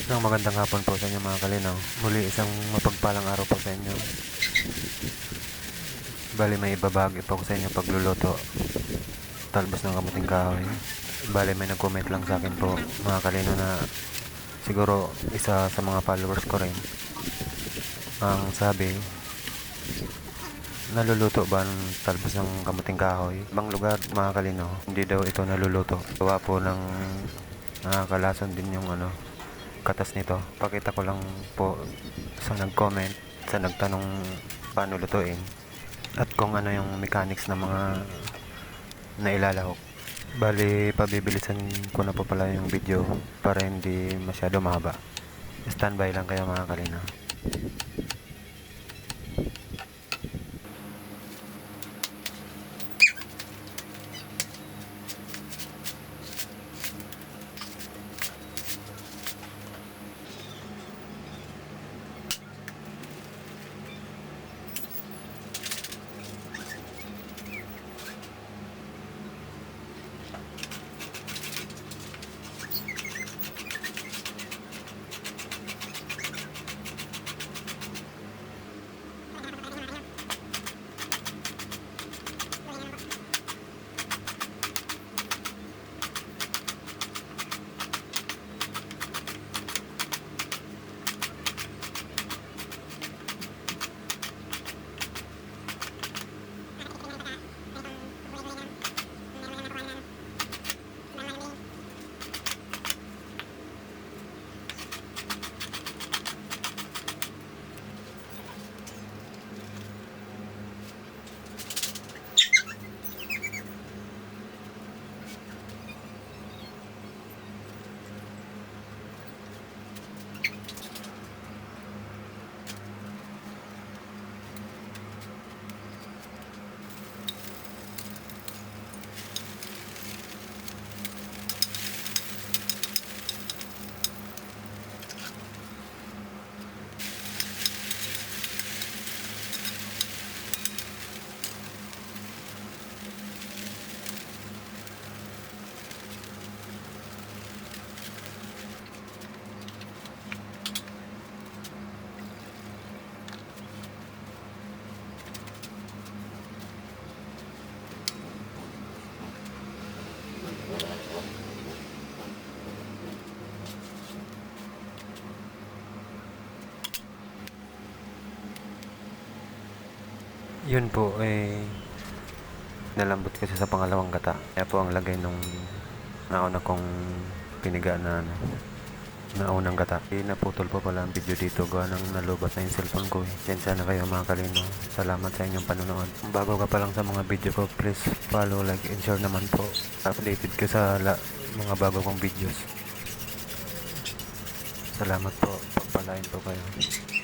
Isang magandang hapon po sa inyo mga kalinaw. Muli isang mapagpalang araw po sa inyo. Bali may ibabagi po ko sa inyo pagluluto. Talbos ng kamuting kahoy. Bali may nag-comment lang sa akin po mga kalinaw na siguro isa sa mga followers ko rin. Ang sabi, naluluto ba ng talbos ng kamuting kahoy? Ibang lugar mga kalinaw, hindi daw ito naluluto. Gawa po ng nakakalason din yung katas nito. Pakita ko lang po sa nag-comment, sa nagtanong paano lutuin at kung ano yung mechanics ng mga nailalahok. Bali, pabibilisan ko na po pala yung video para hindi masyado mahaba. Standby lang kayo mga kalina. Yun po nalambot kasi sa pangalawang gata. Kaya po ang lagay nung nauna kong piniga na naunang gata. Naputol po pala ang video dito gawa ng nalubat na yung cellphone ko. Yan sana kayo mga kalino. Salamat sa inyong panonood. Kung bago ka pa lang sa mga video ko, please follow, like, and share naman po. Updated ka sa mga bago kong videos. Salamat po. Pagpalain po kayo.